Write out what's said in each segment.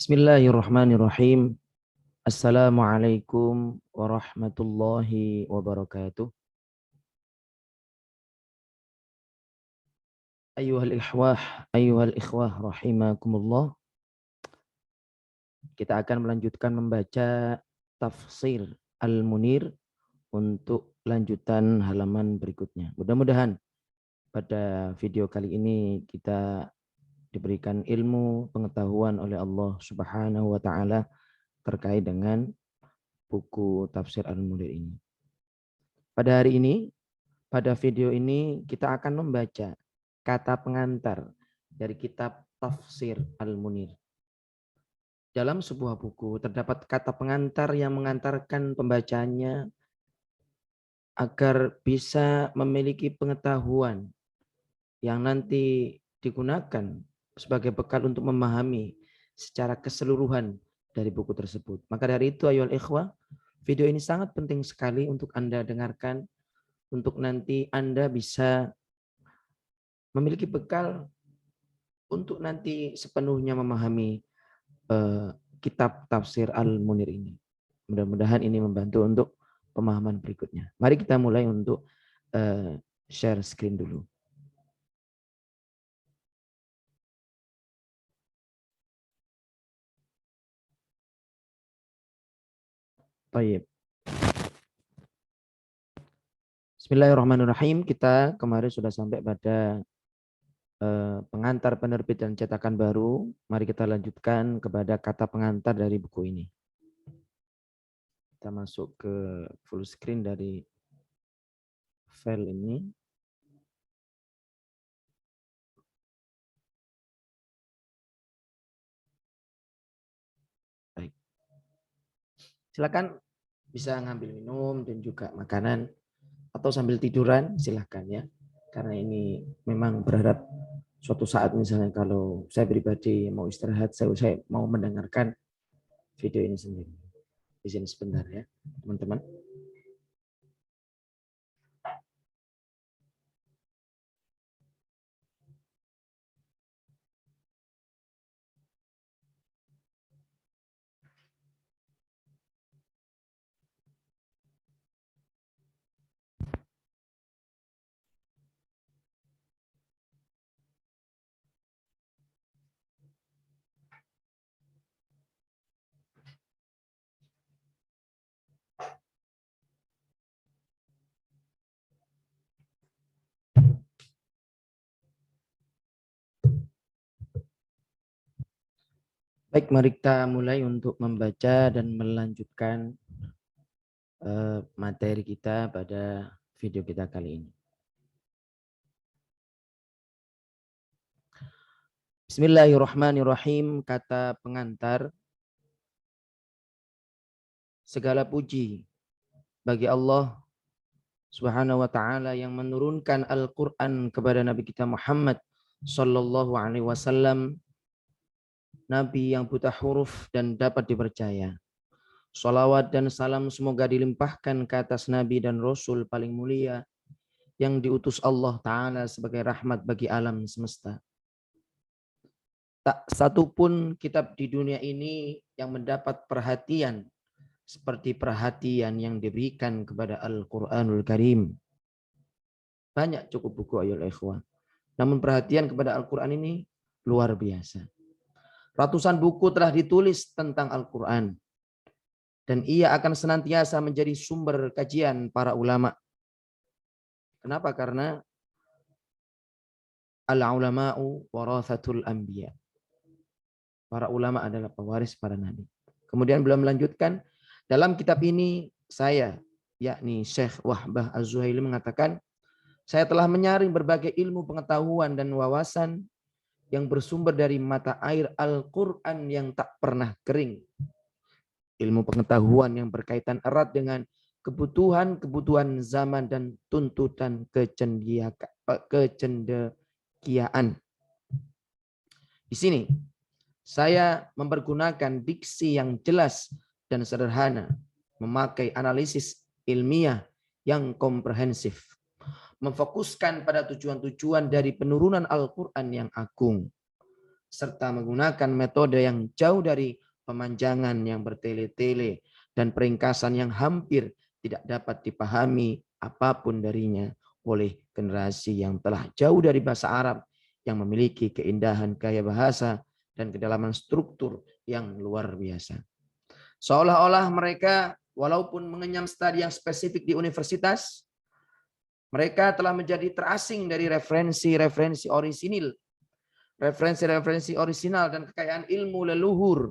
Bismillahirrahmanirrahim. Assalamualaikum warahmatullahi wabarakatuh. Ayyuhal ikhwah rahimakumullah. Kita akan melanjutkan membaca tafsir Al-Munir untuk lanjutan halaman berikutnya. Mudah-mudahan pada video kali ini kita diberikan ilmu, pengetahuan oleh Allah Subhanahu wa taala terkait dengan buku tafsir Al-Munir ini. Pada hari ini, pada video ini kita akan membaca kata pengantar dari kitab Tafsir Al-Munir. Dalam sebuah buku terdapat kata pengantar yang mengantarkan pembacanya agar bisa memiliki pengetahuan yang nanti digunakan sebagai bekal untuk memahami secara keseluruhan dari buku tersebut. Maka dari itu ayolah ikhwah, video ini sangat penting sekali untuk Anda dengarkan, untuk nanti Anda bisa memiliki bekal untuk nanti sepenuhnya memahami kitab tafsir Al-Munir ini. Mudah-mudahan ini membantu untuk pemahaman berikutnya. Mari kita mulai untuk share screen dulu. Baik. Bismillahirrahmanirrahim. Kita kemarin sudah sampai pada pengantar penerbit dan cetakan baru. Mari kita lanjutkan kepada kata pengantar dari buku ini. Kita masuk ke full screen dari file ini. Baik. Silakan bisa ngambil minum dan juga makanan atau sambil tiduran silakan ya. Karena ini memang berharap suatu saat misalnya kalau saya pribadi mau istirahat, saya mau mendengarkan video ini sendiri. Di sini sebentar ya, teman-teman. Baik, mari kita mulai untuk membaca dan melanjutkan materi kita pada video kita kali ini. Bismillahirrahmanirrahim. Kata pengantar. Segala puji bagi Allah Subhanahu wa taala yang menurunkan Al-Qur'an kepada Nabi kita Muhammad sallallahu alaihi wasallam, Nabi yang buta huruf dan dapat dipercaya. Salawat dan salam semoga dilimpahkan ke atas Nabi dan Rasul paling mulia yang diutus Allah Ta'ala sebagai rahmat bagi alam semesta. Tak satu pun kitab di dunia ini yang mendapat perhatian seperti perhatian yang diberikan kepada Al-Quranul Karim. Banyak cukup buku ayolah ikhwan. Namun perhatian kepada Al-Quran ini luar biasa. Ratusan buku telah ditulis tentang Al-Quran. Dan ia akan senantiasa menjadi sumber kajian para ulama. Kenapa? Karena al-ulama'u warathatul anbiya. Para ulama adalah pewaris para nabi. Kemudian beliau melanjutkan, dalam kitab ini saya, yakni Syekh Wahbah Az-Zuhaili mengatakan, saya telah menyaring berbagai ilmu pengetahuan dan wawasan yang bersumber dari mata air Al-Quran yang tak pernah kering. Ilmu pengetahuan yang berkaitan erat dengan kebutuhan zaman dan tuntutan kecendekiaan. Di sini saya mempergunakan diksi yang jelas dan sederhana, memakai analisis ilmiah yang komprehensif, memfokuskan pada tujuan-tujuan dari penurunan Al-Quran yang agung. serta menggunakan metode yang jauh dari pemanjangan yang bertele-tele dan peringkasan yang hampir tidak dapat dipahami apapun darinya oleh generasi yang telah jauh dari bahasa Arab yang memiliki keindahan gaya bahasa dan kedalaman struktur yang luar biasa. Seolah-olah mereka walaupun mengenyam studi yang spesifik di universitas, mereka telah menjadi terasing dari referensi-referensi orisinal dan kekayaan ilmu leluhur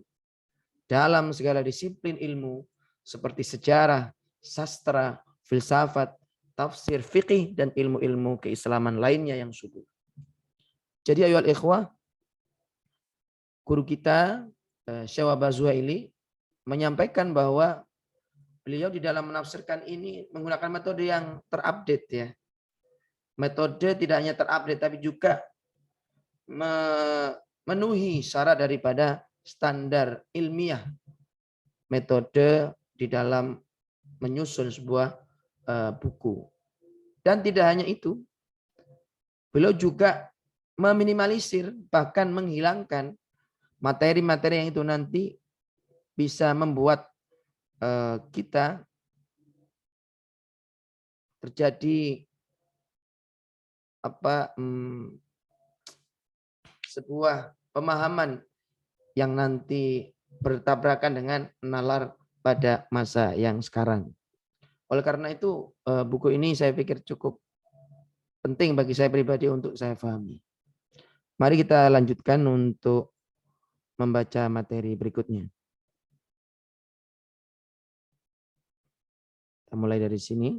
dalam segala disiplin ilmu seperti sejarah, sastra, filsafat, tafsir, fikih, dan ilmu-ilmu keislaman lainnya yang subur. Jadi ayolah ikhwah, guru kita Syekh Wabazuhaili menyampaikan bahwa beliau di dalam menafsirkan ini menggunakan metode yang terupdate ya. Metode tidak hanya terupdate tapi juga memenuhi syarat daripada standar ilmiah metode di dalam menyusun sebuah buku. Dan tidak hanya itu, beliau juga meminimalisir bahkan menghilangkan materi-materi yang itu nanti bisa membuat kita terjadi sebuah pemahaman yang nanti bertabrakan dengan nalar pada masa yang sekarang. Oleh karena itu buku ini saya pikir cukup penting bagi saya pribadi untuk saya pahami. Mari kita lanjutkan untuk membaca materi berikutnya. Kita mulai dari sini.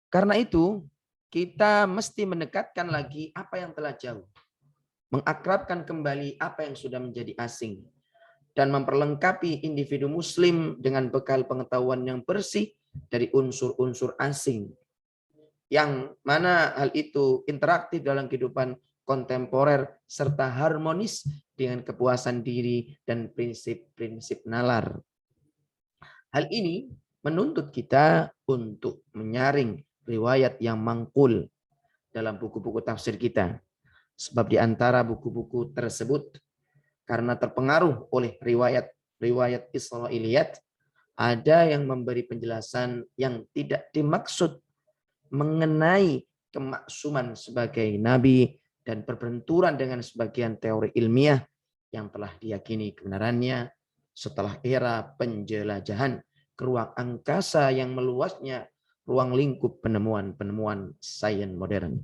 Karena itu, kita mesti mendekatkan lagi apa yang telah jauh. Mengakrabkan kembali apa yang sudah menjadi asing. Dan memperlengkapi individu muslim dengan bekal pengetahuan yang bersih dari unsur-unsur asing. Yang mana hal itu interaktif dalam kehidupan kontemporer serta harmonis dengan kepuasan diri dan prinsip-prinsip nalar. Hal ini menuntut kita untuk menyaring riwayat yang mangkul dalam buku-buku tafsir kita. Sebab di antara buku-buku tersebut karena terpengaruh oleh riwayat Israiliyat, ada yang memberi penjelasan yang tidak dimaksud mengenai kemaksuman sebagai nabi dan berbenturan dengan sebagian teori ilmiah yang telah diyakini kebenarannya setelah era penjelajahan ke ruang angkasa yang meluasnya ruang lingkup penemuan-penemuan sains modern.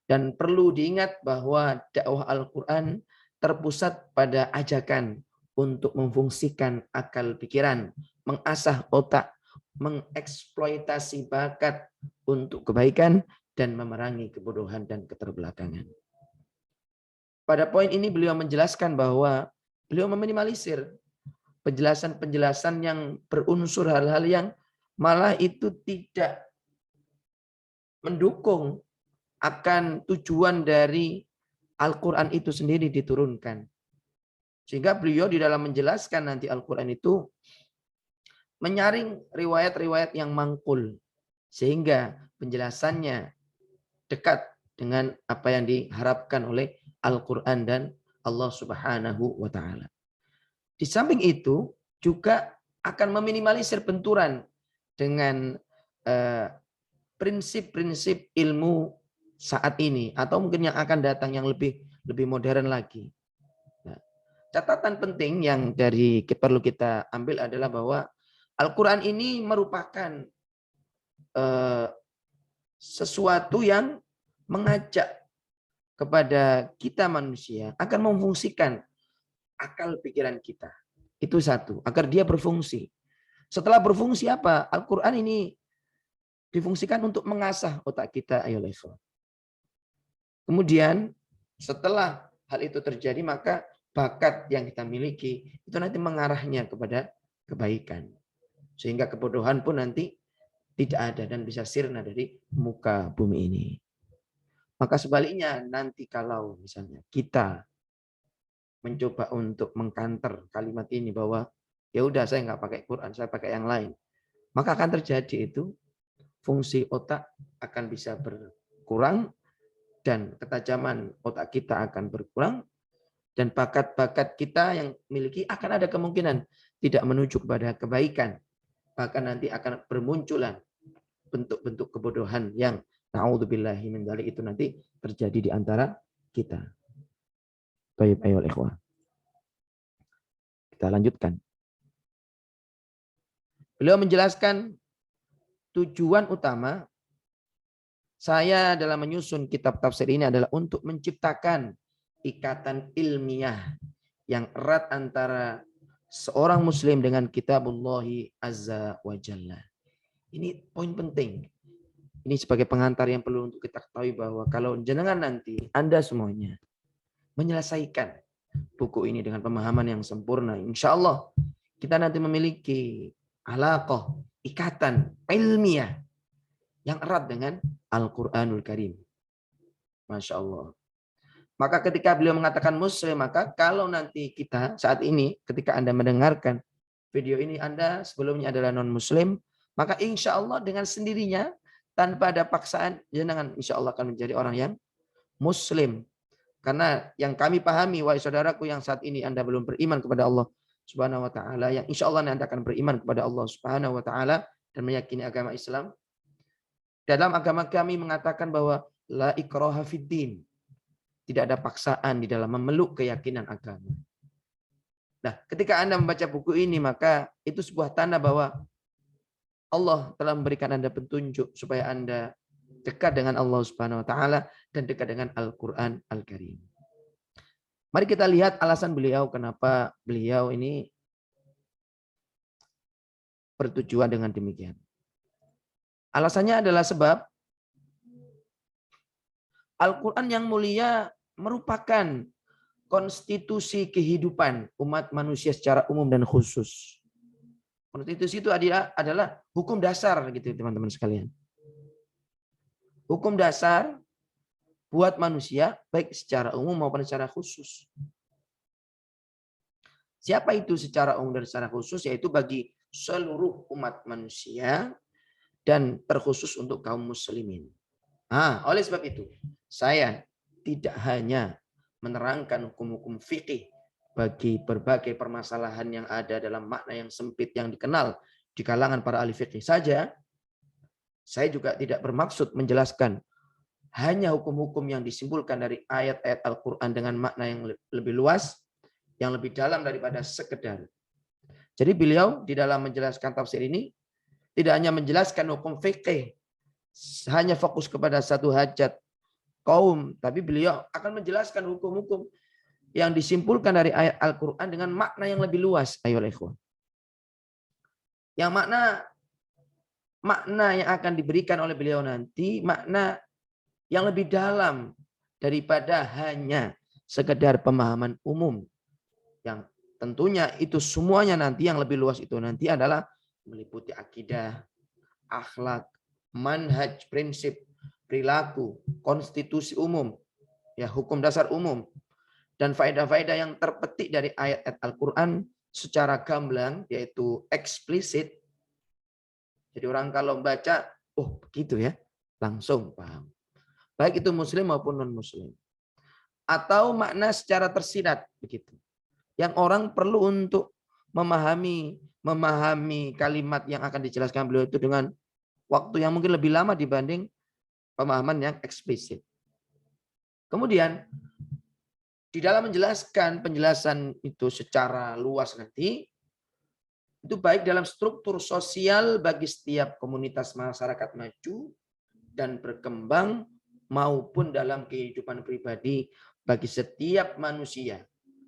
Dan perlu diingat bahwa dakwah Al-Quran terpusat pada ajakan untuk memfungsikan akal pikiran, mengasah otak, mengeksploitasi bakat untuk kebaikan, dan memerangi kebodohan dan keterbelakangan. Pada poin ini beliau menjelaskan bahwa beliau meminimalisir penjelasan-penjelasan yang berunsur hal-hal yang malah itu tidak mendukung akan tujuan dari Al-Quran itu sendiri diturunkan. Sehingga beliau di dalam menjelaskan nanti Al-Quran itu menyaring riwayat-riwayat yang mangkul. Sehingga penjelasannya dekat dengan apa yang diharapkan oleh Al-Quran dan Allah Subhanahu wa Ta'ala. Di samping itu juga akan meminimalisir benturan dengan prinsip-prinsip ilmu saat ini atau mungkin yang akan datang yang lebih modern lagi. Nah, catatan penting yang perlu kita ambil adalah bahwa Al-Quran ini merupakan sesuatu yang mengajak kepada kita manusia akan memfungsikan akal pikiran kita. Itu satu, agar dia berfungsi. Setelah berfungsi apa? Al-Quran ini difungsikan untuk mengasah otak kita. Ayo level. Kemudian setelah hal itu terjadi, maka bakat yang kita miliki itu nanti mengarahnya kepada kebaikan. Sehingga kebodohan pun nanti tidak ada dan bisa sirna dari muka bumi ini. Maka sebaliknya nanti kalau misalnya kita mencoba untuk mengkanter kalimat ini bahwa ya udah saya nggak pakai Quran, saya pakai yang lain. Maka akan terjadi itu fungsi otak akan bisa berkurang, dan ketajaman otak kita akan berkurang, dan bakat-bakat kita yang miliki akan ada kemungkinan tidak menuju kepada kebaikan. Bahkan nanti akan bermunculan bentuk-bentuk kebodohan yang na'udzubillahi min dzalik itu nanti terjadi di antara kita. Baik, ayo ikhwah. Kita lanjutkan. Beliau menjelaskan tujuan utama saya dalam menyusun kitab tafsir ini adalah untuk menciptakan ikatan ilmiah yang erat antara seorang muslim dengan kitabullahi azza wa jalla. Ini poin penting. Ini sebagai pengantar yang perlu untuk kita ketahui bahwa kalau jenengan nanti Anda semuanya menyelesaikan buku ini dengan pemahaman yang sempurna, insya Allah kita nanti memiliki alaqah, ikatan ilmiah yang erat dengan Al-Quranul Karim. Masya Allah. Maka ketika beliau mengatakan muslim, maka kalau nanti kita saat ini ketika Anda mendengarkan video ini, Anda sebelumnya adalah non-muslim, maka insya Allah dengan sendirinya tanpa ada paksaan, jangan insya Allah akan menjadi orang yang muslim. Karena yang kami pahami, wahai saudaraku yang saat ini Anda belum beriman kepada Allah Subhanahu wa taala, yang insya Allah Anda akan beriman kepada Allah Subhanahu wa taala dan meyakini agama Islam. Dalam agama kami mengatakan bahwa la ikraha fiddin. Tidak ada paksaan di dalam memeluk keyakinan agama. Nah, ketika Anda membaca buku ini, maka itu sebuah tanda bahwa Allah telah memberikan Anda petunjuk supaya Anda dekat dengan Allah Subhanahu wa taala dan dekat dengan Al-Qur'an Al-Karim. Mari kita lihat alasan beliau kenapa beliau ini bertujuan dengan demikian. Alasannya adalah sebab Al-Quran yang mulia merupakan konstitusi kehidupan umat manusia secara umum dan khusus. Konstitusi itu adalah hukum dasar gitu teman-teman sekalian. Hukum dasar buat manusia baik secara umum maupun secara khusus. Siapa itu secara umum dan secara khusus? Yaitu bagi seluruh umat manusia dan terkhusus untuk kaum muslimin. Oleh sebab itu, saya tidak hanya menerangkan hukum-hukum fikih bagi berbagai permasalahan yang ada dalam makna yang sempit yang dikenal di kalangan para ahli fikih saja. Saya juga tidak bermaksud menjelaskan hanya hukum-hukum yang disimpulkan dari ayat-ayat Al-Quran dengan makna yang lebih luas, yang lebih dalam daripada sekedar. Jadi beliau di dalam menjelaskan tafsir ini tidak hanya menjelaskan hukum fikih, hanya fokus kepada satu hajat kaum, tapi beliau akan menjelaskan hukum-hukum yang disimpulkan dari ayat Al-Quran dengan makna yang lebih luas. Ayo ikhwan. Yang makna yang akan diberikan oleh beliau nanti, makna yang lebih dalam daripada hanya sekedar pemahaman umum. Yang tentunya itu semuanya nanti yang lebih luas itu nanti adalah meliputi akidah, akhlak, manhaj, prinsip, perilaku, konstitusi umum, ya hukum dasar umum, dan faedah-faedah yang terpetik dari ayat-ayat Al-Quran secara gamblang, yaitu eksplisit. Jadi orang kalau baca, oh begitu ya, langsung paham. Baik itu muslim maupun non-muslim. Atau makna secara tersirat, begitu. Yang orang perlu untuk memahami kalimat yang akan dijelaskan beliau itu dengan waktu yang mungkin lebih lama dibanding pemahaman yang eksplisit. Kemudian di dalam menjelaskan penjelasan itu secara luas nanti, itu baik dalam struktur sosial bagi setiap komunitas masyarakat maju dan berkembang maupun dalam kehidupan pribadi bagi setiap manusia.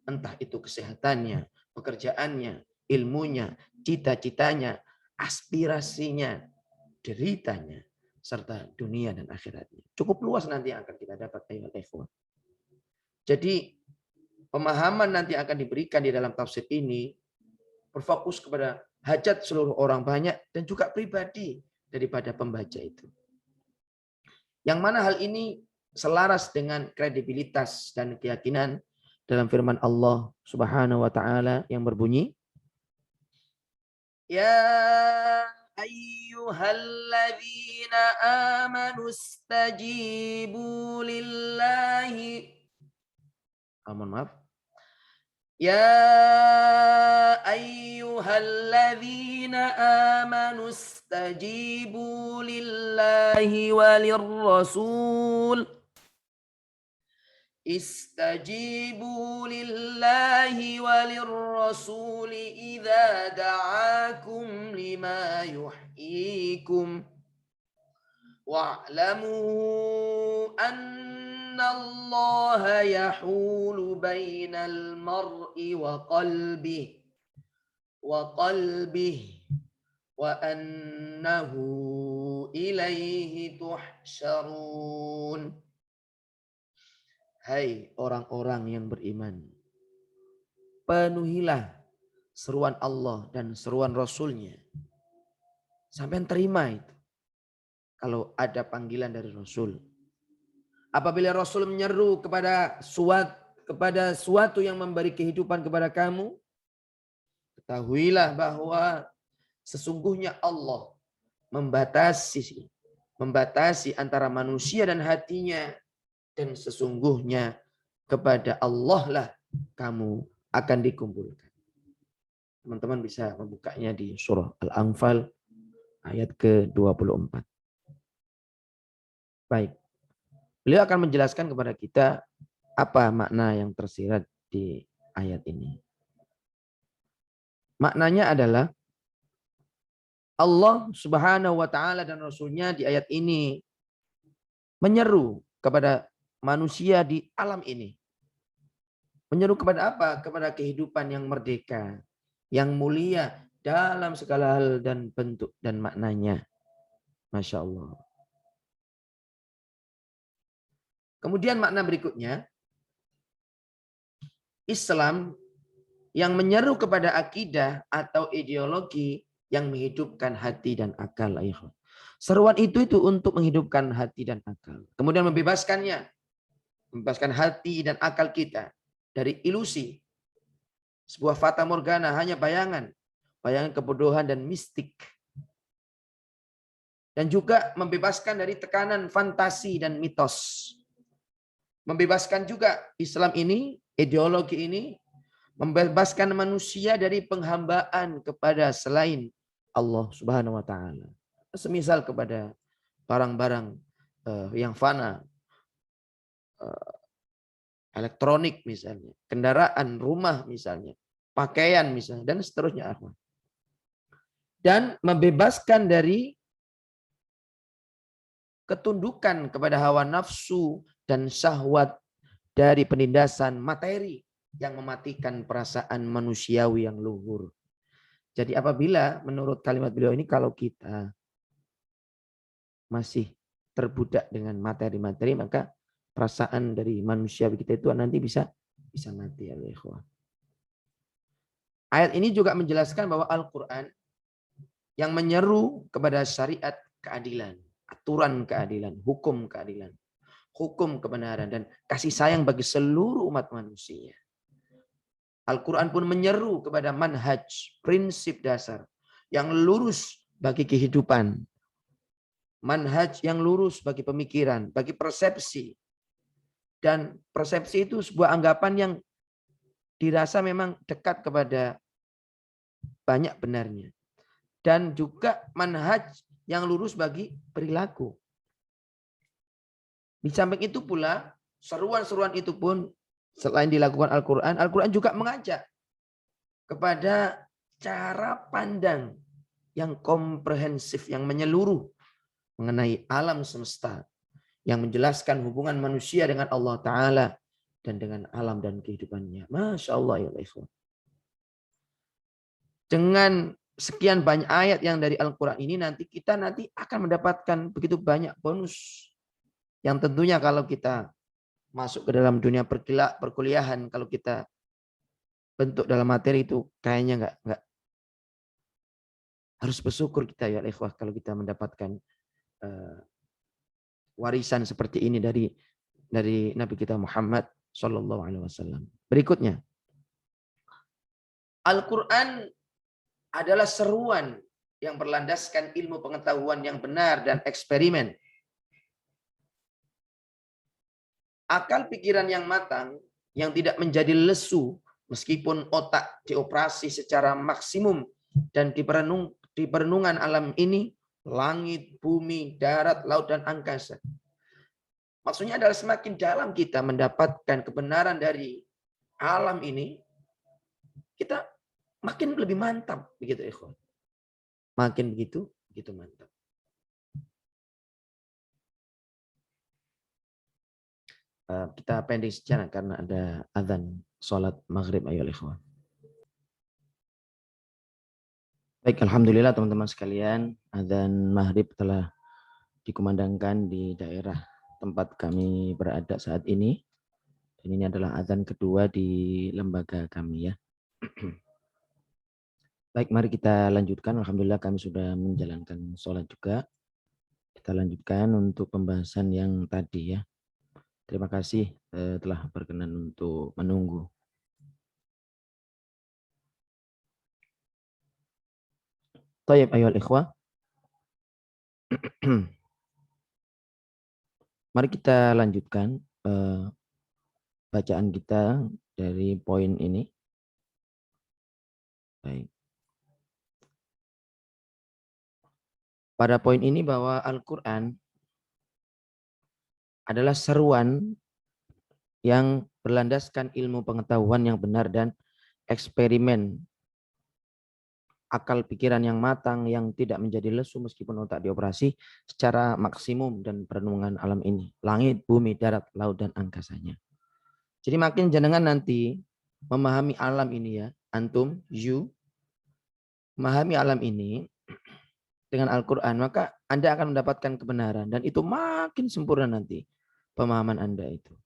Entah itu kesehatannya, pekerjaannya, ilmunya, cita-citanya, aspirasinya, deritanya, serta dunia dan akhiratnya. Cukup luas nanti yang akan kita dapat. Jadi pemahaman nanti akan diberikan di dalam tafsir ini berfokus kepada hajat seluruh orang banyak dan juga pribadi daripada pembaca itu. Yang mana hal ini selaras dengan kredibilitas dan keyakinan dalam firman Allah Subhanahu wa taala yang berbunyi, Ya ayyuhalladzina amanu istajibu lillahi. Mohon maaf. Ya ayyuhalladzina amanu istajibu lillahi walir rasul. Istajibu lillahi walir rasul idza da'akum lima yuhyikum wa'lamu annallaha yahulu bainal mar'i wa qalbihi wa annahu ilaihi tuhsyarun. Hai orang-orang yang beriman, penuhilah seruan Allah dan seruan Rasul-Nya. Sampai terima itu. Kalau ada panggilan dari Rasul. Apabila Rasul menyeru kepada suatu yang memberi kehidupan kepada kamu, ketahuilah bahwa sesungguhnya Allah membatasi antara manusia dan hatinya. Dan sesungguhnya kepada Allah lah kamu akan dikumpulkan. Teman-teman bisa membukanya di surah Al-Anfal ayat ke-24. Baik. Beliau akan menjelaskan kepada kita apa makna yang tersirat di ayat ini. Maknanya adalah Allah Subhanahu wa taala dan Rasul-Nya di ayat ini menyeru kepada manusia di alam ini. Menyeru kepada apa? Kepada kehidupan yang merdeka, yang mulia dalam segala hal dan bentuk dan maknanya. Masya Allah. Kemudian makna berikutnya, Islam yang menyeru kepada akidah atau ideologi yang menghidupkan hati dan akal. Seruan itu untuk menghidupkan hati dan akal. Kemudian membebaskan hati dan akal kita dari ilusi, sebuah fata morgana, hanya bayangan kebodohan dan mistik. Dan juga membebaskan dari tekanan fantasi dan mitos. Membebaskan juga Islam ini, ideologi ini, membebaskan manusia dari penghambaan kepada selain Allah Subhanahu wa taala. Semisal kepada barang-barang yang fana, elektronik misalnya, kendaraan, rumah misalnya, pakaian misalnya, dan seterusnya. Dan membebaskan dari ketundukan kepada hawa nafsu dan syahwat dari penindasan materi yang mematikan perasaan manusiawi yang luhur. Jadi apabila menurut kalimat beliau ini, kalau kita masih terbudak dengan materi-materi, maka perasaan dari manusia kita itu nanti bisa mati. Ya ikhwah. Ayat ini juga menjelaskan bahwa Al-Quran yang menyeru kepada syariat keadilan, aturan keadilan, hukum keadilan, hukum kebenaran, dan kasih sayang bagi seluruh umat manusia. Al-Quran pun menyeru kepada manhaj, prinsip dasar yang lurus bagi kehidupan. Manhaj yang lurus bagi pemikiran, bagi persepsi. Dan persepsi itu sebuah anggapan yang dirasa memang dekat kepada banyak benarnya. Dan juga manhaj yang lurus bagi perilaku. Di samping itu pula, seruan-seruan itu pun selain dilakukan Al-Quran, Al-Quran juga mengajak kepada cara pandang yang komprehensif, yang menyeluruh mengenai alam semesta, yang menjelaskan hubungan manusia dengan Allah Ta'ala dan dengan alam dan kehidupannya. Masya Allah ya Allah. Dengan sekian banyak ayat yang dari Al-Quran ini, kita akan mendapatkan begitu banyak bonus. Yang tentunya kalau kita masuk ke dalam dunia perkuliahan, kalau kita bentuk dalam materi itu kayaknya enggak. Harus bersyukur kita ya ikhwah kalau kita mendapatkan warisan seperti ini dari Nabi kita Muhammad Sallallahu Alaihi Wasallam. Berikutnya, Al-Quran adalah seruan yang berlandaskan ilmu pengetahuan yang benar dan eksperimen. Akal pikiran yang matang, yang tidak menjadi lesu, meskipun otak dioperasi secara maksimum dan di perenungan alam ini, langit, bumi, darat, laut, dan angkasa. Maksudnya adalah semakin dalam kita mendapatkan kebenaran dari alam ini, kita makin lebih mantap, begitu ikhwan. Makin begitu mantap. Kita pending sejarah karena ada azan sholat maghrib, ayo ikhwan. Baik, alhamdulillah teman-teman sekalian, azan maghrib telah dikumandangkan di daerah tempat kami berada saat ini. Dan ini adalah azan kedua di lembaga kami ya. Baik, mari kita lanjutkan. Alhamdulillah kami sudah menjalankan sholat juga. Kita lanjutkan untuk pembahasan yang tadi ya. Terima kasih telah berkenan untuk menunggu. Tayyib ayyuhal ikhwah. Mari kita lanjutkan bacaan kita dari poin ini. Baik. Pada poin ini bahwa Al-Quran adalah seruan yang berlandaskan ilmu pengetahuan yang benar dan eksperimen akal pikiran yang matang yang tidak menjadi lesu meskipun otak dioperasi secara maksimum dan perenungan alam ini. Langit, bumi, darat, laut, dan angkasanya. Jadi makin jenengan nanti memahami alam ini ya, antum, you, memahami alam ini dengan Al-Quran, maka Anda akan mendapatkan kebenaran. Dan itu makin sempurna nanti pemahaman Anda itu.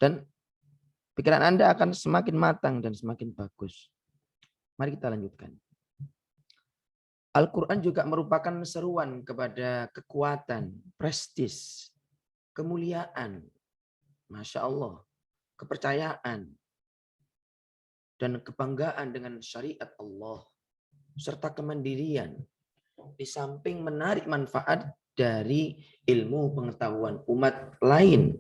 Dan pikiran Anda akan semakin matang dan semakin bagus. Mari kita lanjutkan. Al-Quran juga merupakan seruan kepada kekuatan, prestis, kemuliaan, Masya Allah, kepercayaan, dan kebanggaan dengan syariat Allah, serta kemandirian, di samping menarik manfaat dari ilmu pengetahuan umat lain.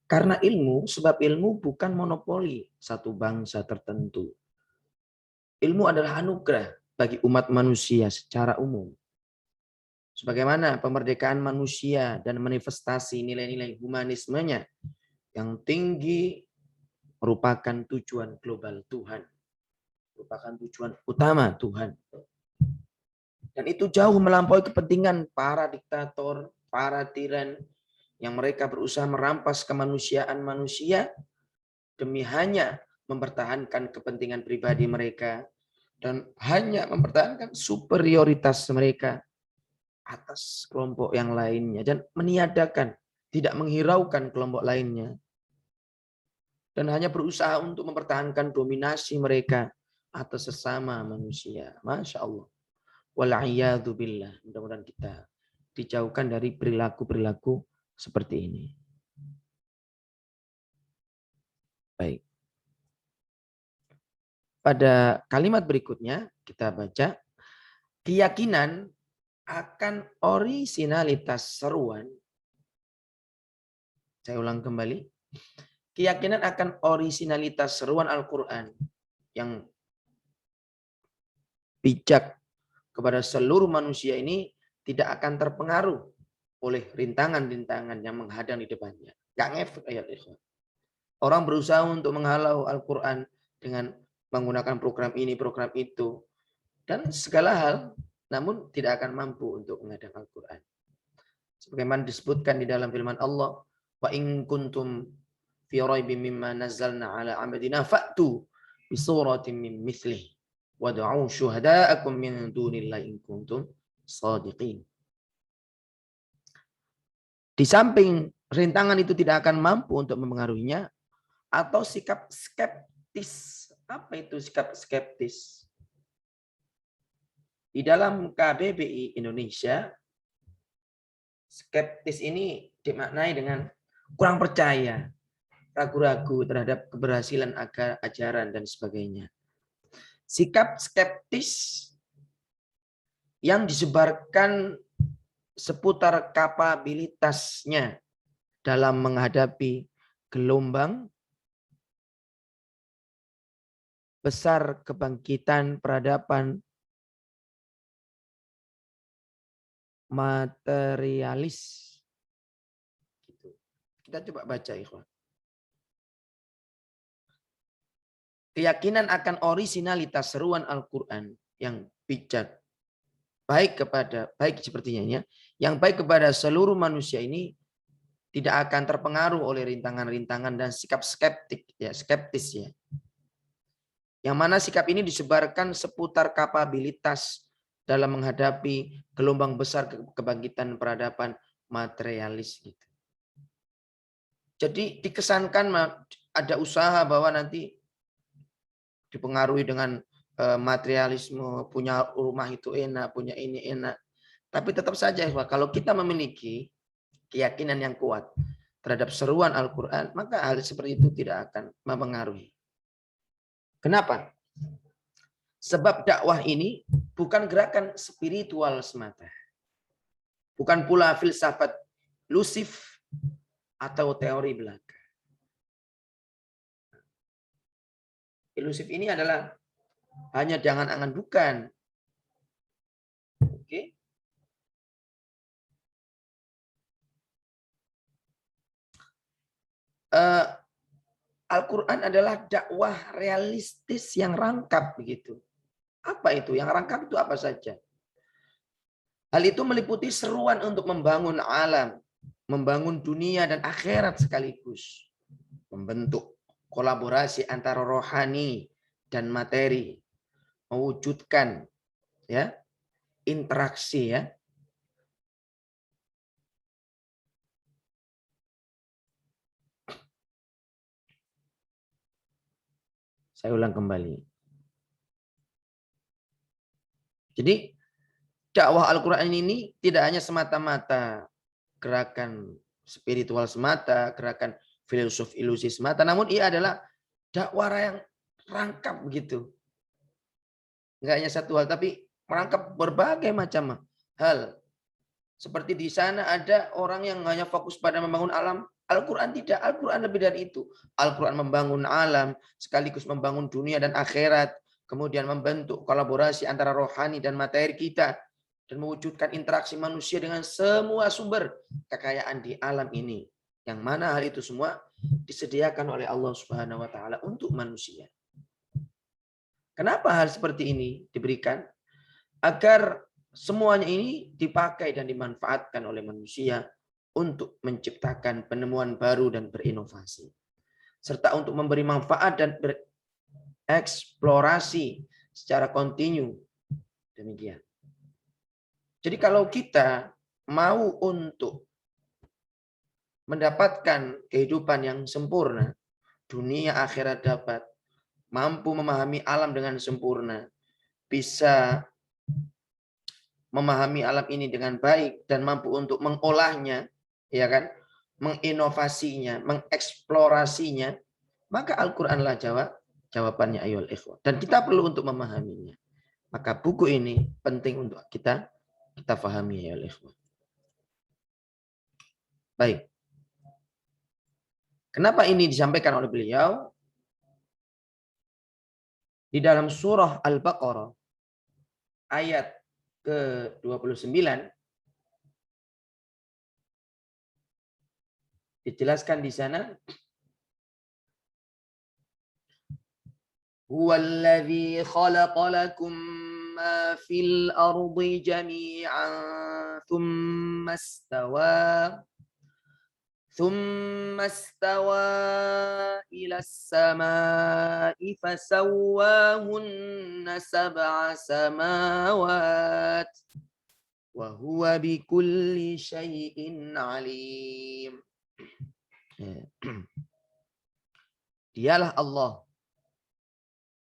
Karena sebab ilmu bukan monopoli satu bangsa tertentu. Ilmu adalah anugerah bagi umat manusia secara umum. Sebagaimana pemerdekaan manusia dan manifestasi nilai-nilai humanismenya yang tinggi merupakan tujuan global Tuhan. Merupakan tujuan utama Tuhan. Dan itu jauh melampaui kepentingan para diktator, para tiran yang mereka berusaha merampas kemanusiaan manusia demi hanya mempertahankan kepentingan pribadi mereka dan hanya mempertahankan superioritas mereka atas kelompok yang lainnya dan meniadakan, tidak menghiraukan kelompok lainnya dan hanya berusaha untuk mempertahankan dominasi mereka atas sesama manusia. Masya Allah. Wal'iyadu billah. Mudah-mudahan kita dijauhkan dari perilaku-perilaku seperti ini. Baik. Pada kalimat berikutnya kita baca, keyakinan akan orisinalitas seruan. Saya ulang kembali. Keyakinan akan orisinalitas seruan Al-Quran yang bijak kepada seluruh manusia ini tidak akan terpengaruh oleh rintangan-rintangan yang menghadang di depannya. Gak ngefek ayat ikhwan. Orang berusaha untuk menghalau Al-Quran dengan menggunakan program ini, program itu. Dan segala hal, namun tidak akan mampu untuk menghadang Al-Quran. Sebagaimana disebutkan di dalam firman Allah, wa in kuntum fi raibin mimma nazzalna ala abdina fa'tu bi suratin min mithlih wad'u syuhada'akum min dunillahi in kuntum shadiqin. Di samping rintangan itu tidak akan mampu untuk mempengaruhinya, atau sikap skeptis. Apa itu sikap skeptis? Di dalam KBBI Indonesia, skeptis ini dimaknai dengan kurang percaya, ragu-ragu terhadap keberhasilan ajaran dan sebagainya. Sikap skeptis yang disebarkan seputar kapabilitasnya dalam menghadapi gelombang besar kebangkitan peradaban materialis. Kita coba baca, ikhwan. Keyakinan akan orisinalitas seruan Al-Quran yang bijak, baik sepertinya ya, yang baik kepada seluruh manusia ini tidak akan terpengaruh oleh rintangan-rintangan dan sikap skeptis ya. Yang mana sikap ini disebarkan seputar kapabilitas dalam menghadapi gelombang besar kebangkitan peradaban materialis gitu. Jadi dikesankan ada usaha bahwa nanti dipengaruhi dengan materialisme, punya rumah itu enak, punya ini enak. Tapi tetap saja kalau kita memiliki keyakinan yang kuat terhadap seruan Al-Quran, maka hal seperti itu tidak akan mempengaruhi. Kenapa? Sebab dakwah ini bukan gerakan spiritual semata. Bukan pula filsafat lusif atau teori belaka. Ilusif ini adalah hanya jangan-angan, bukan. Oke. Al-Quran adalah dakwah realistis yang rangkap begitu. Apa itu? Yang rangkap itu apa saja? Hal itu meliputi seruan untuk membangun alam, membangun dunia dan akhirat sekaligus, membentuk kolaborasi antara rohani dan materi, mewujudkan ya interaksi ya. Saya ulang kembali. Jadi dakwah Al-Quran ini tidak hanya semata-mata gerakan spiritual semata, gerakan filsuf ilusi semata, namun ia adalah dakwah yang rangkap begitu. Enggak hanya satu hal, tapi merangkap berbagai macam hal. Seperti di sana ada orang yang hanya fokus pada membangun alam. Al-Quran tidak. Al-Quran lebih dari itu. Al-Quran membangun alam, sekaligus membangun dunia dan akhirat. Kemudian membentuk kolaborasi antara rohani dan materi kita. Dan mewujudkan interaksi manusia dengan semua sumber kekayaan di alam ini. Yang mana hal itu semua disediakan oleh Allah Subhanahu wa taala untuk manusia. Kenapa hal seperti ini diberikan? Agar semuanya ini dipakai dan dimanfaatkan oleh manusia untuk menciptakan penemuan baru dan berinovasi. Serta untuk memberi manfaat dan bereksplorasi secara kontinu. Demikian. Jadi kalau kita mau untuk mendapatkan kehidupan yang sempurna, dunia akhirat dapat, mampu memahami alam dengan sempurna, bisa memahami alam ini dengan baik dan mampu untuk mengolahnya, ya kan, menginovasinya, mengeksplorasinya, maka Al-Qur'anlah jawabannya ayyuhal ikhwah. Dan kita perlu untuk memahaminya. Maka buku ini penting untuk kita pahami ayyuhal ikhwah. Baik. Kenapa ini disampaikan oleh beliau? Di dalam surah Al-Baqarah ayat ke-29 dijelaskan di sana, huwallazi khalaqa lakum ma fil ardi jami'an thumma istawa ila as-sama'i fasawwahunna sab'a samawat wa huwa bikulli syai'in alim. Dialah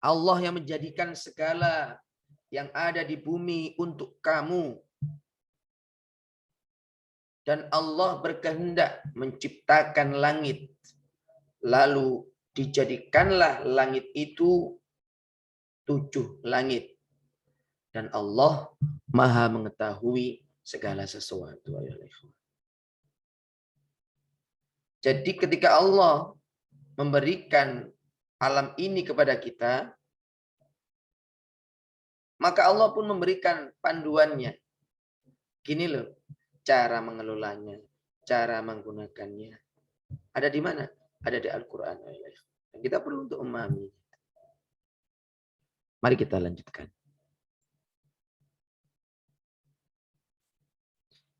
Allah yang menjadikan segala yang ada di bumi untuk kamu. Dan Allah berkehendak menciptakan langit. Lalu dijadikanlah langit itu 7 langit. Dan Allah Maha mengetahui segala sesuatu. Jadi ketika Allah memberikan alam ini kepada kita, maka Allah pun memberikan panduannya. Gini loh, cara mengelolanya, cara menggunakannya. Ada di mana? Ada di Al-Quran. Dan kita perlu untuk memahami. Mari kita lanjutkan.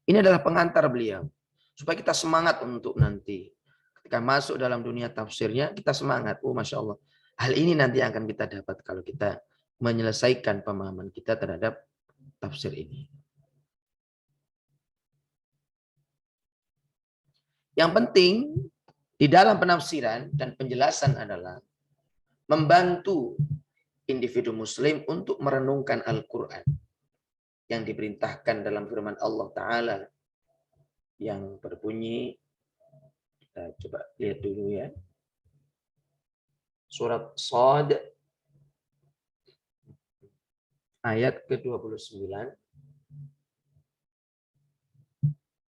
Ini adalah pengantar beliau. Supaya kita semangat untuk nanti. Ketika masuk dalam dunia tafsirnya, kita semangat. Oh Masya Allah. Hal ini nanti akan kita dapat kalau kita menyelesaikan pemahaman kita terhadap tafsir ini. Yang penting di dalam penafsiran dan penjelasan adalah membantu individu muslim untuk merenungkan Al-Quran yang diperintahkan dalam firman Allah Ta'ala yang berbunyi, kita coba lihat dulu ya, surat Shad ayat ke-29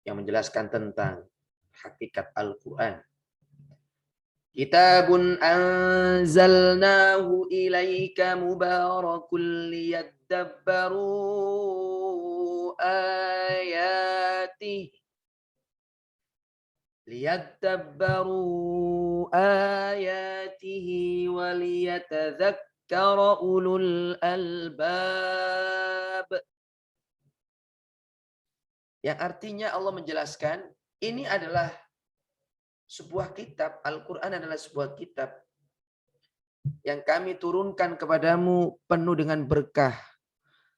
yang menjelaskan tentang hakikat Al-Quran. Kitabun anzalnahu ilaika mubarakun liyadabbaru ayatih waliyatadzakkara ulul albab. Yang artinya Allah menjelaskan ini adalah sebuah kitab, Al-Quran adalah sebuah kitab yang kami turunkan kepadamu penuh dengan berkah.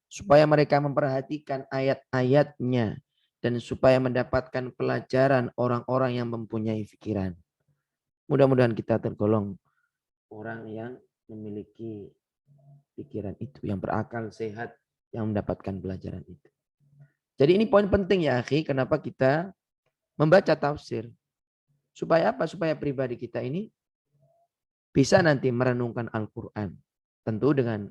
Supaya mereka memperhatikan ayat-ayatnya. Dan supaya mendapatkan pelajaran orang-orang yang mempunyai pikiran. Mudah-mudahan kita tergolong orang yang memiliki pikiran itu. Yang berakal sehat, yang mendapatkan pelajaran itu. Jadi ini poin penting ya akhi. Kenapa kita membaca tafsir. Supaya apa? Supaya pribadi kita ini bisa nanti merenungkan Al-Quran. Tentu dengan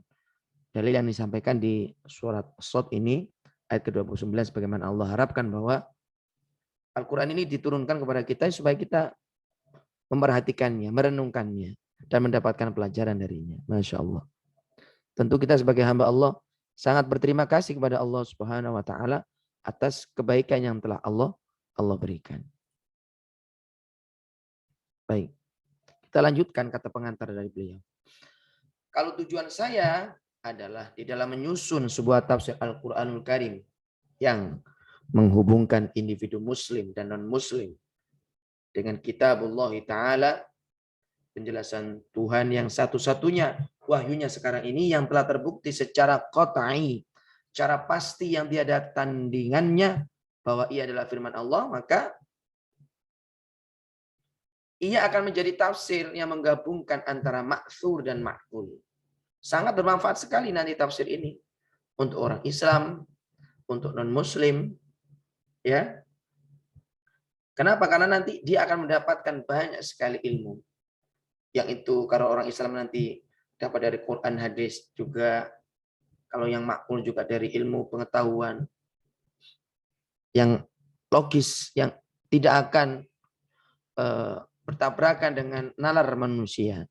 dalil yang disampaikan di surat Shad ini, ayat ke-29, sebagaimana Allah harapkan bahwa Al-Quran ini diturunkan kepada kita supaya kita memperhatikannya, merenungkannya, dan mendapatkan pelajaran darinya. Masya Allah. Tentu kita sebagai hamba Allah sangat berterima kasih kepada Allah Subhanahu wa Ta'ala atas kebaikan yang telah Allah berikan. Baik, kita lanjutkan kata pengantar dari beliau. Kalau tujuan saya adalah di dalam menyusun sebuah tafsir Al-Quranul Karim yang menghubungkan individu muslim dan non-muslim dengan kitabullah Ta'ala, penjelasan Tuhan yang satu-satunya, wahyunya sekarang ini yang telah terbukti secara qat'i, secara pasti yang tiada tandingannya bahwa ia adalah firman Allah, maka ia akan menjadi tafsir yang menggabungkan antara ma'thur dan ma'qul. Sangat bermanfaat sekali nanti tafsir ini untuk orang Islam, untuk non-muslim, ya. Kenapa? Karena nanti dia akan mendapatkan banyak sekali ilmu. Yang itu kalau orang Islam nanti dapat dari Quran, hadis juga. Kalau yang ma'qul juga dari ilmu pengetahuan yang logis, yang tidak akan bertabrakan dengan nalar manusia.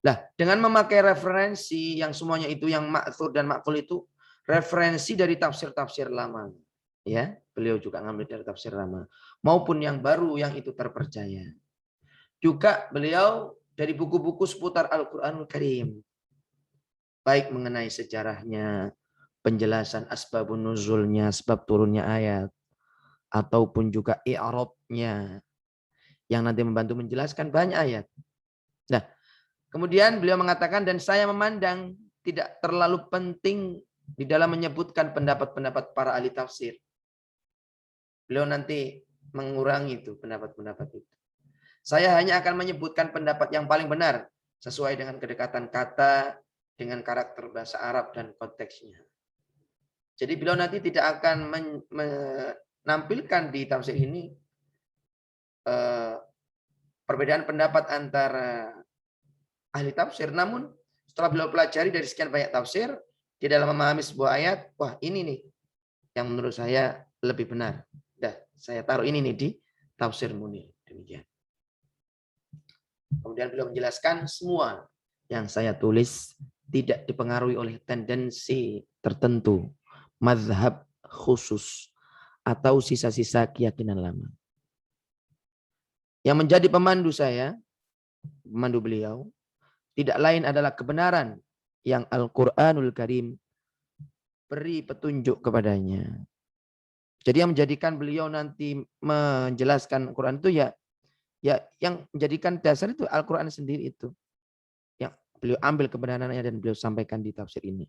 Nah, dengan memakai referensi yang semuanya itu yang ma'thur dan ma'qul itu referensi dari tafsir-tafsir lama. Ya, beliau juga ngambil dari tafsir lama maupun yang baru yang itu terpercaya. Juga beliau dari buku-buku seputar Al-Qur'anul Karim. Baik mengenai sejarahnya, penjelasan asbabun nuzulnya, sebab turunnya ayat, ataupun juga i'rabnya yang nanti membantu menjelaskan banyak ayat. Nah, kemudian beliau mengatakan, dan saya memandang tidak terlalu penting di dalam menyebutkan pendapat-pendapat para ahli tafsir. Beliau nanti mengurangi itu pendapat-pendapat itu. Saya hanya akan menyebutkan pendapat yang paling benar sesuai dengan kedekatan kata, dengan karakter bahasa Arab dan konteksnya. Jadi beliau nanti tidak akan menampilkan di tafsir ini perbedaan pendapat antara ahli tafsir. Namun setelah beliau pelajari dari sekian banyak tafsir, Di dalam memahami sebuah ayat, wah ini nih yang menurut saya lebih benar. Dah, saya taruh ini nih di Tafsir Munir. Demikian. Kemudian beliau menjelaskan semua yang saya tulis tidak dipengaruhi oleh tendensi tertentu, mazhab khusus, atau sisa-sisa keyakinan lama. Yang menjadi pemandu saya, pemandu beliau, tidak lain adalah kebenaran yang Al-Quranul Karim beri petunjuk kepadanya. Jadi yang menjadikan beliau nanti menjelaskan Al-Quran itu ya yang menjadikan dasar itu Al-Quran sendiri itu. Yang beliau ambil kebenarannya dan beliau sampaikan di tafsir ini.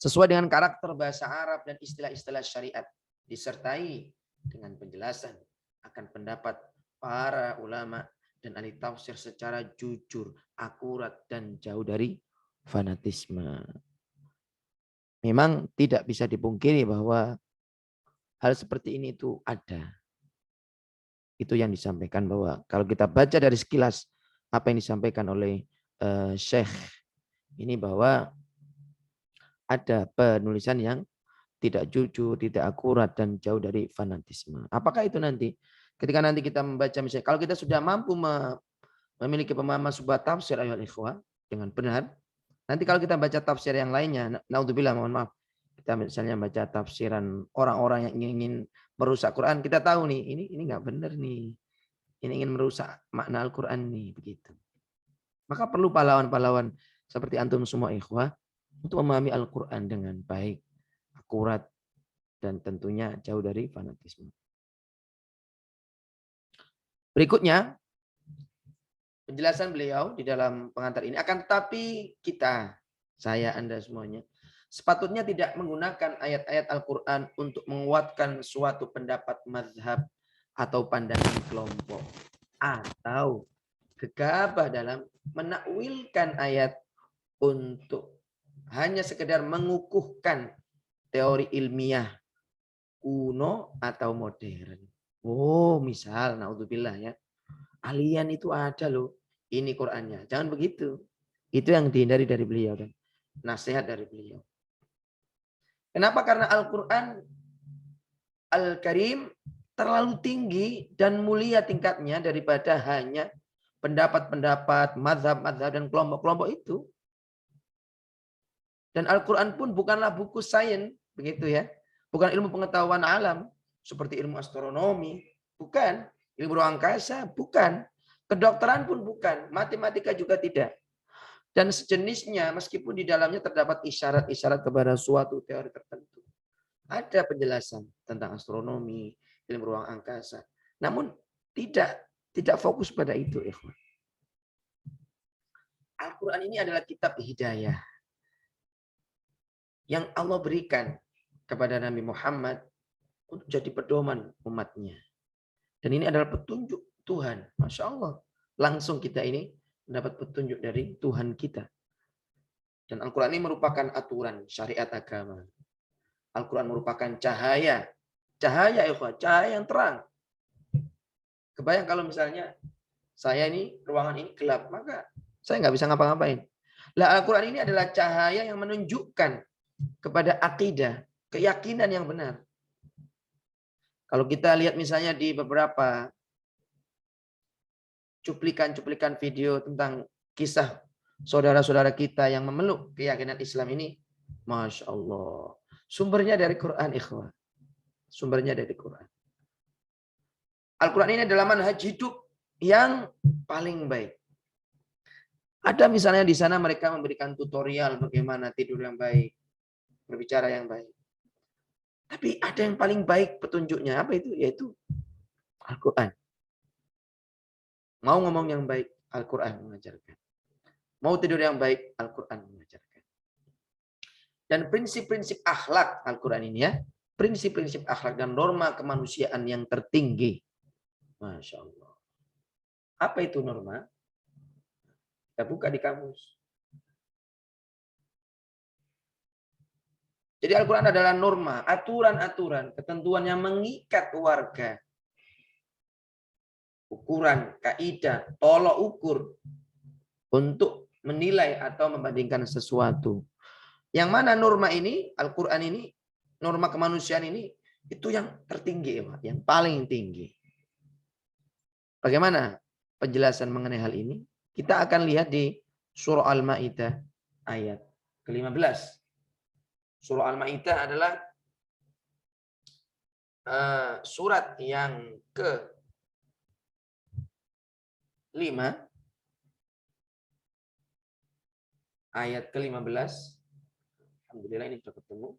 Sesuai dengan karakter bahasa Arab dan istilah-istilah syariat. Disertai dengan penjelasan akan pendapat para ulama dan ahli tafsir secara jujur, akurat, dan jauh dari fanatisme. Memang tidak bisa dipungkiri bahwa hal seperti ini itu ada. Itu yang disampaikan bahwa kalau kita baca dari sekilas apa yang disampaikan oleh Syekh ini bahwa ada penulisan yang tidak jujur, tidak akurat, dan jauh dari fanatisme. Apakah itu nanti? Ketika nanti kita membaca misalnya, kalau kita sudah mampu memiliki pemahaman sebuah tafsir ayat ikhwah dengan benar, nanti kalau kita baca tafsir yang lainnya, naudzubillah, mohon maaf, kita misalnya baca tafsiran orang-orang yang ingin merusak Quran, kita tahu nih, ini nggak benar nih, ini ingin merusak makna Al-Quran nih, begitu. Maka perlu pahlawan-pahlawan seperti antum semua ikhwah untuk memahami Al-Quran dengan baik, akurat, dan tentunya jauh dari fanatisme. Berikutnya, penjelasan beliau di dalam pengantar ini. Akan tetapi kita, saya, Anda semuanya, sepatutnya tidak menggunakan ayat-ayat Al-Quran untuk menguatkan suatu pendapat mazhab atau pandangan kelompok. Atau gegabah dalam menakwilkan ayat untuk hanya sekedar mengukuhkan teori ilmiah kuno atau modern. Oh, misal, naudzubillah ya, alien itu ada loh, ini Qur'annya. Jangan begitu. Itu yang dihindari dari beliau dan nasihat dari beliau. Kenapa? Karena Al-Quran Al-Karim terlalu tinggi dan mulia tingkatnya daripada hanya pendapat-pendapat, mazhab-mazhab, dan kelompok-kelompok itu. Dan Al-Quran pun bukanlah buku sains, begitu ya. Bukan ilmu pengetahuan alam, seperti ilmu astronomi, bukan. Ilmu ruang angkasa, bukan. Kedokteran pun bukan. Matematika juga tidak. Dan sejenisnya, meskipun di dalamnya terdapat isyarat-isyarat kepada suatu teori tertentu. Ada penjelasan tentang astronomi, ilmu ruang angkasa. Namun tidak fokus pada itu, ikhwan. Al-Quran ini adalah kitab hidayah yang Allah berikan kepada Nabi Muhammad untuk jadi pedoman umatnya. Dan ini adalah petunjuk Tuhan. Masya Allah. Langsung kita ini mendapat petunjuk dari Tuhan kita. Dan Al-Quran ini merupakan aturan syariat agama. Al-Quran merupakan cahaya. Cahaya yang terang. Kebayang kalau misalnya saya ini, ruangan ini gelap, maka saya nggak bisa ngapa-ngapain. Lah Al-Quran ini adalah cahaya yang menunjukkan kepada akidah, keyakinan yang benar. Kalau kita lihat misalnya di beberapa cuplikan-cuplikan video tentang kisah saudara-saudara kita yang memeluk keyakinan Islam ini, Masya Allah. Sumbernya dari Quran, ikhwah. Sumbernya dari Quran. Al-Quran ini adalah manhaj hidup yang paling baik. Ada misalnya di sana mereka memberikan tutorial bagaimana tidur yang baik, berbicara yang baik. Tapi ada yang paling baik petunjuknya, apa itu? Yaitu Al-Quran. Mau ngomong yang baik, Al-Quran mengajarkan. Mau tidur yang baik, Al-Quran mengajarkan. Dan prinsip-prinsip akhlak Al-Quran ini ya, prinsip-prinsip akhlak dan norma kemanusiaan yang tertinggi. Masya Allah. Apa itu norma? Kita buka di kamus. Jadi Al-Quran adalah norma, aturan-aturan, ketentuan yang mengikat warga. Ukuran, kaidah, tolok ukur untuk menilai atau membandingkan sesuatu. Yang mana norma ini, Al-Quran ini, norma kemanusiaan ini, itu yang tertinggi, Pak, yang paling tinggi. Bagaimana penjelasan mengenai hal ini? Kita akan lihat di surah Al-Ma'idah ayat ke-15. Surah Al-Ma'idah adalah surat yang ke-5, ayat ke-15. Alhamdulillah ini sudah ketemu.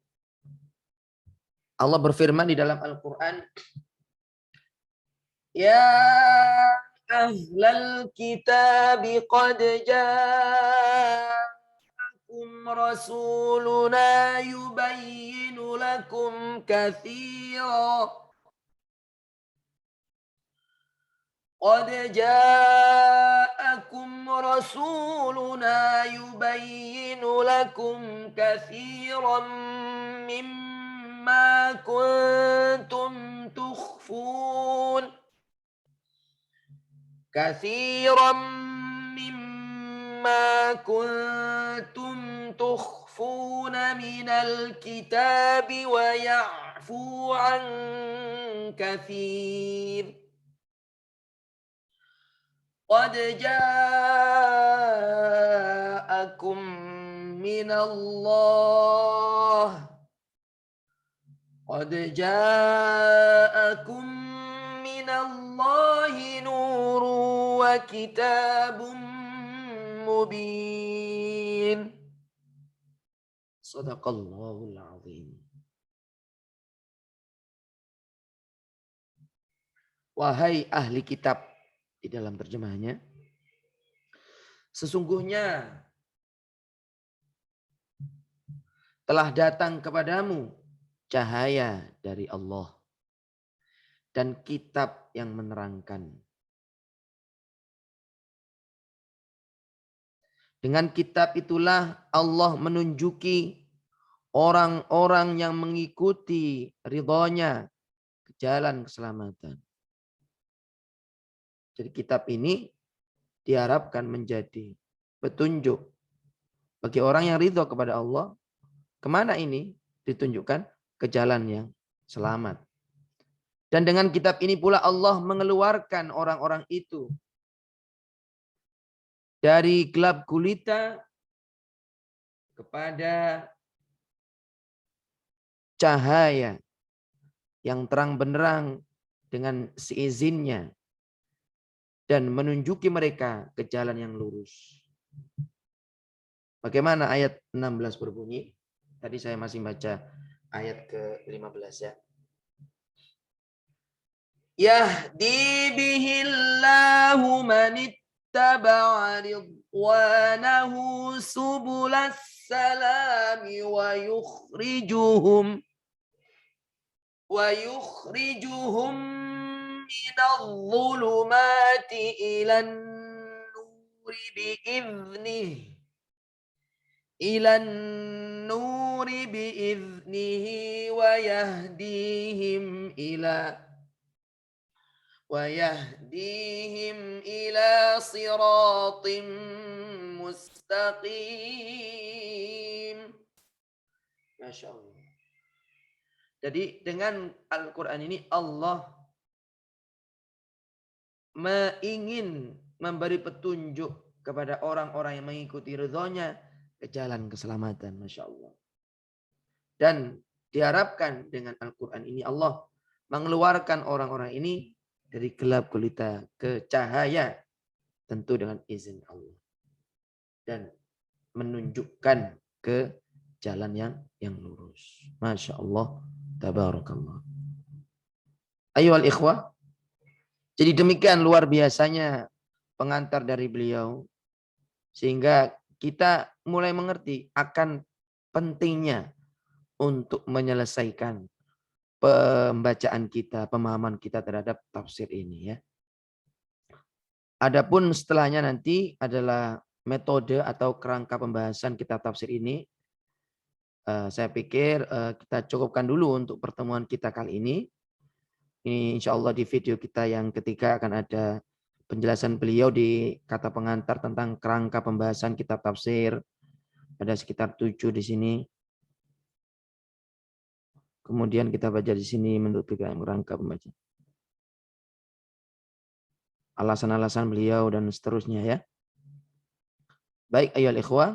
Allah berfirman di dalam Al-Quran, Ya ahlal kitab qad ja'akum rasuluna yubayyinu lakum katsira qad ja'akum rasuluna yubayyinu lakum katsiran mimma kuntum tukhfun كثيرا مما كنتم تخفون من الكتاب ويعفو عن كثير قد جاءكم من الله قد جاءكم من الله نور وكتاب مبين صدق الله العظيم. Wahai ahli kitab, di dalam terjemahannya, sesungguhnya telah datang kepadamu cahaya dari Allah dan kitab yang menerangkan. Dengan kitab itulah Allah menunjuki orang-orang yang mengikuti ridhonya ke jalan keselamatan. Jadi kitab ini diharapkan menjadi petunjuk bagi orang yang ridho kepada Allah. Kemana ini ditunjukkan? Ke jalan yang selamat. Dan dengan kitab ini pula Allah mengeluarkan orang-orang itu dari gelap gulita kepada cahaya yang terang benderang dengan seizinnya dan menunjuki mereka ke jalan yang lurus. Bagaimana ayat 16 berbunyi? Tadi saya masih baca ayat ke-15 ya. Yahdi bihillahu manittaba'a ridwanahu subulas salami wa yukhrijuhum minadh dhulumati ilan nuri bi'idhnihi wa yahdihim ila siratim mustaqim. Masya Allah. Jadi dengan Al-Quran ini Allah ingin memberi petunjuk kepada orang-orang yang mengikuti ridhonya ke jalan keselamatan. Masya Allah. Dan diharapkan dengan Al-Quran ini Allah mengeluarkan orang-orang ini dari gelap gulita ke cahaya, tentu dengan izin Allah. Dan menunjukkan ke jalan yang lurus. Masya Allah. Tabarakallah. Ayyuhal ikhwah. Jadi demikian luar biasanya pengantar dari beliau. Sehingga kita mulai mengerti akan pentingnya untuk menyelesaikan pembacaan kita, pemahaman kita terhadap tafsir ini ya. Adapun setelahnya nanti adalah metode atau kerangka pembahasan kitab tafsir ini. Saya pikir kita cukupkan dulu untuk pertemuan kita kali ini. Ini insya Allah di video kita yang ketiga akan ada penjelasan beliau di kata pengantar tentang kerangka pembahasan kitab tafsir. Ada sekitar 7 di sini. Kemudian kita baca di sini menurut PKM rangka pembaca. Alasan-alasan beliau dan seterusnya ya. Baik ayolah ikhwah.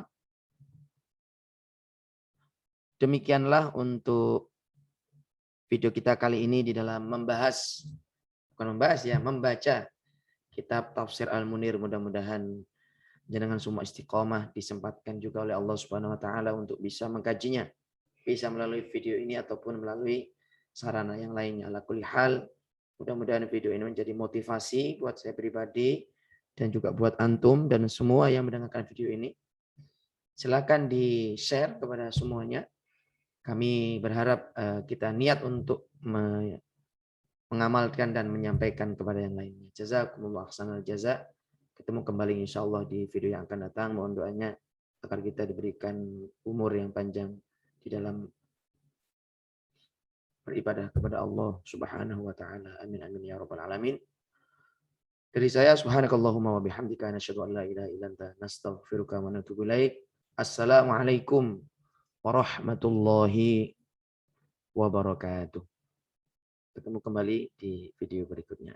Demikianlah untuk video kita kali ini di dalam membahas, bukan membahas ya, membaca kitab Tafsir Al-Munir. Mudah-mudahan jenengan semua istiqomah, disempatkan juga oleh Allah Subhanahu wa taala untuk bisa mengkajinya. Bisa melalui video ini ataupun melalui sarana yang lainnya. Ala kulli hal, mudah-mudahan video ini menjadi motivasi buat saya pribadi dan juga buat antum dan semua yang mendengarkan video ini. Silakan di-share kepada semuanya. Kami berharap kita niat untuk mengamalkan dan menyampaikan kepada yang lainnya. Jazakumullah ahsanal jaza. Ketemu kembali insyaallah di video yang akan datang. Mohon doanya agar kita diberikan umur yang panjang di dalam beribadah kepada Allah Subhanahu wa taala. Amin amin ya rabbal alamin. Dari saya subhanakallahumma wa bihamdika nasyhadu an la ilaha illa anta nastaghfiruka wa natubu ilaik. Assalamualaikum warahmatullahi wabarakatuh. Ketemu kembali di video berikutnya.